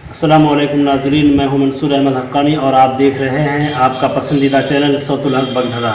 अस्सलामुअलैकुम नाज़रीन, मैं हूं मंसूर अहमद हक्कानी और आप देख रहे हैं आपका पसंदीदा चैनल सौतुल हक बगधरा।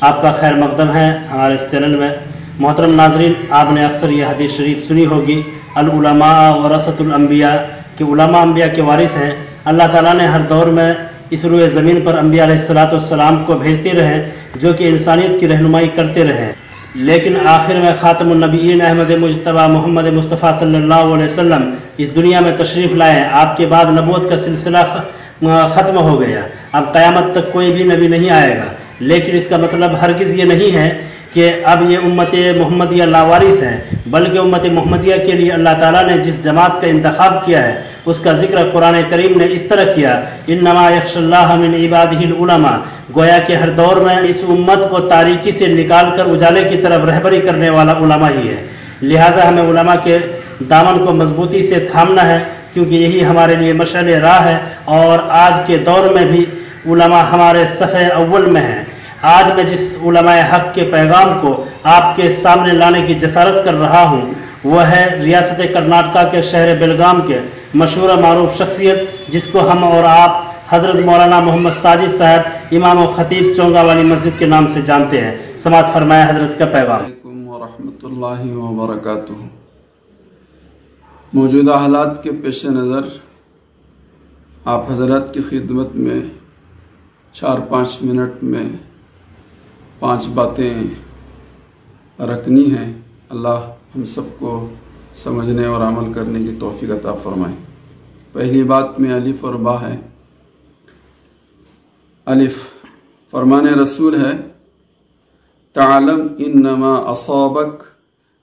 आपका खैर मकदम है हमारे इस चैनल में। मोहतरम नाज़रीन, आपने अक्सर ये हदीस शरीफ सुनी होगी, अल उलमा वरसतुल अंबिया, कि उलमा अंबिया के वारिस हैं। अल्लाह ताला ने हर दौर में इस रुए ज़मीन पर अंबिया अलैहिस्सलाम को भेजते रहे जो कि इंसानियत की रहनुमाई करते रहे, लेकिन आखिर में ख़ातमुन नबीय्यीन अहमद मुज्तबा मोहम्मद मुस्तफ़ा सल्लल्लाहु अलैहि वसल्लम इस दुनिया में तशरीफ़ लाए। आपके बाद नबूवत का सिलसिला ख़त्म हो गया। अब क़यामत तक कोई भी नबी नहीं आएगा, लेकिन इसका मतलब हरगिज़ ये नहीं है कि अब ये उम्मत मोहम्मदिया लावारिस है, बल्कि उम्मत मोहम्मदिया के लिए अल्लाह ताला ने जिस जमात का इंतखाब किया है उसका जिक्र कुरान करीम ने इस तरह किया, इन्नमा यख्शल्लाह मिन इबादिहिल उलमा। गोया के हर दौर में इस उम्मत को तारीकी से निकाल कर उजाले की तरफ रहबरी करने वाला उलमा ही है। लिहाजा हमें उलमा के दामन को मजबूती से थामना है, क्योंकि यही हमारे लिए मशअल राह है। और आज के दौर में भी उलमा हमारे सफ़े अव्वल में है। आज मैं जिस उलमाए हक़ के पैगाम को आपके सामने लाने की जसारत कर रहा हूँ वह है रियासत कर्नाटका के शहर बेलगाम के मशहूर मारूफ शख्सियत, जिसको हम और आप हज़रत मौलाना मोहम्मद साजिद साहब इमाम व ख़तीब चोंगा वाली मस्जिद के नाम से जानते हैं। समात फरमाया हज़रत का पैगाम। रहमतुल्लाहि व बरकातुहू। मौजूदा हालात के पेश नज़र आप हज़रत की खिदमत में 4-5 मिनट में 5 बातें रखनी हैं। अल्लाह हम सबको समझने और अमल करने की तौफीक अता फरमाए। पहली बात में अलिफ और बा है। अलिफ फरमाने रसूल है, तालम इन्नमा असाबक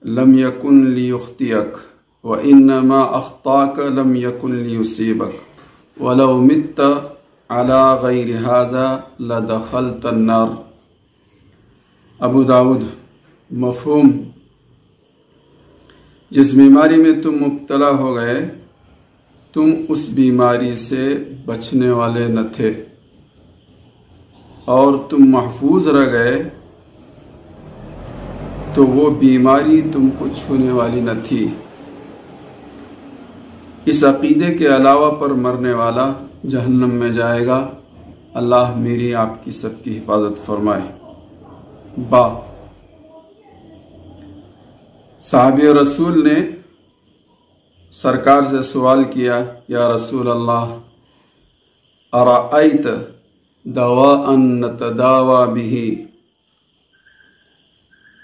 लम यकुन लियुख्तियक व इन्नमा अख्ताक लम यकुन लियुसीबक वलौ मित्त अला गैरि हाज़ा लदखलत अन्नार। अबू दाऊद। मफ़हूम, जिस बीमारी में तुम मुब्तला हो गए तुम उस बीमारी से बचने वाले न थे और तुम महफूज रह गए तो वो बीमारी तुमको छूने वाली न थी। इस अकीदे के अलावा पर मरने वाला जहन्नम में जाएगा। अल्लाह मेरी आपकी सबकी हिफाजत फरमाए। बा, साहबी रसूल ने सरकार से सवाल किया, या रसूल अल्लाह अराअयत दवाअन नतदावा बिही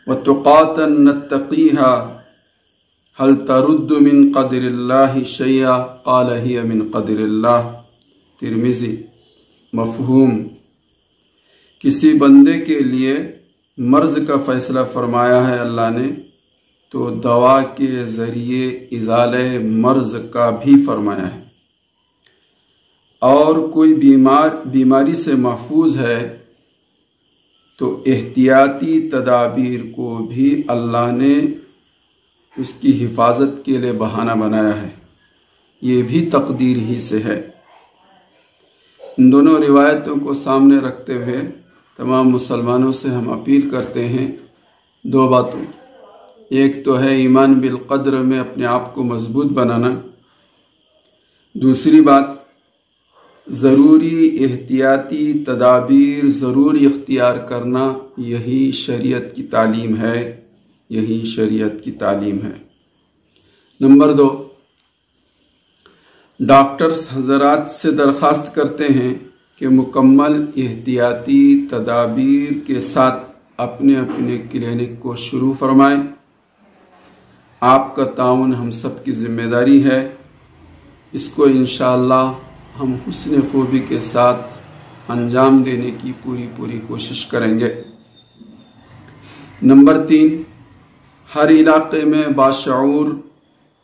व तुक़ातन नत्तक़ीहा हल तरुद्दु मिन क़दरिल्लाहि शैया क़ाल हिय मिन क़दरिल्लाह। तिर्मिज़ी। मफ़हूम, किसी बंदे के लिए मर्ज़ का फ़ैसला फरमाया है अल्लाह ने तो दवा के ज़रिए इज़ाले मर्ज़ का भी फरमाया है। और कोई बीमारी से महफूज है तो एहतियाती तदाबीर को भी अल्लाह ने उसकी हिफाजत के लिए बहाना बनाया है। ये भी तकदीर ही से है। इन दोनों रिवायतों को सामने रखते हुए तमाम मुसलमानों से हम अपील करते हैं 2 बातों की। एक तो है ईमान बिल क़द्र में अपने आप को मजबूत बनाना। दूसरी बात, ज़रूरी एहतियाती तदाबीर ज़रूर इख्तियार करना। यही शरीयत की तालीम है, यही शरीयत की तालीम है। नंबर 2, डॉक्टर्स हज़रात से दरख्वास्त करते हैं कि मुकम्मल एहतियाती तदाबीर के साथ अपने अपने क्लिनिक को शुरू फरमाएं। आपका ताउन हम सब की जिम्मेदारी है। इसको इंशाअल्लाह हम हुस्न खूबी के साथ अंजाम देने की पूरी कोशिश करेंगे। नंबर 3, हर इलाके में बाशऊर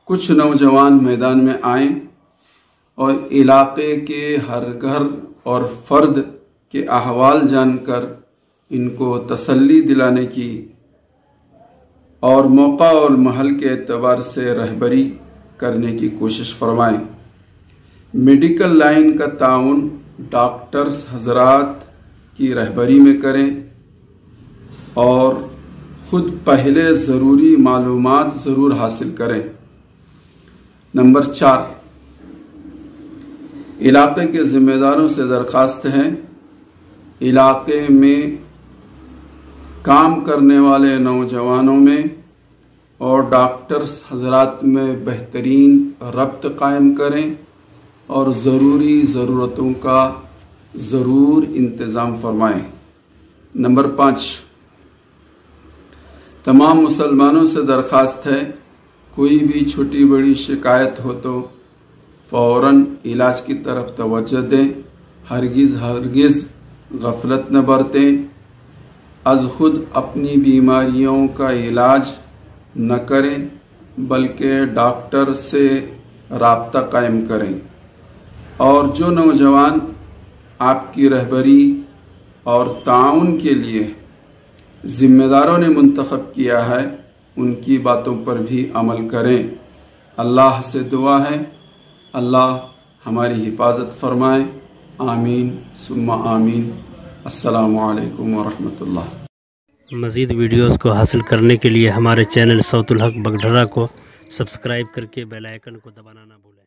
कुछ नौजवान मैदान में आएं और इलाके के हर घर और फर्द के अहवाल जानकर इनको तसल्ली दिलाने की और मौका और महल के एतबार से रहबरी करने की कोशिश फरमाएं। मेडिकल लाइन का ताउन डॉक्टर्स हजरात की रहबरी में करें और ख़ुद पहले ज़रूरी मालूमात ज़रूर हासिल करें। नंबर 4, इलाके के ज़िम्मेदारों से दरख्वास्त है, इलाके में काम करने वाले नौजवानों में और डॉक्टर्स हजरात में बेहतरीन रब्त कायम करें और ज़रूरी ज़रूरतों का ज़रूर इंतज़ाम फरमाएं। नंबर 5, तमाम मुसलमानों से दरख्वास्त है, कोई भी छोटी बड़ी शिकायत हो तो फ़ौरन इलाज की तरफ तवज्जो दें, हरगिज़ गफलत न बरतें, अज खुद अपनी बीमारियों का इलाज न करें बल्कि डॉक्टर से राब्ता कायम करें। और जो नौजवान आपकी रहबरी और ताउन के लिए ज़िम्मेदारों ने मुंतखब किया है, उनकी बातों पर भी अमल करें। अल्लाह से दुआ है, अल्लाह हमारी हिफाजत फरमाए। आमीन सुम्मा आमीन। अस्सलामु अलैकुम व रहमतुल्लाह। मज़ीद वीडियोस को हासिल करने के लिए हमारे चैनल सौतुल हक बगधरा को सब्सक्राइब करके बेल आइकन को दबाना ना भूलें।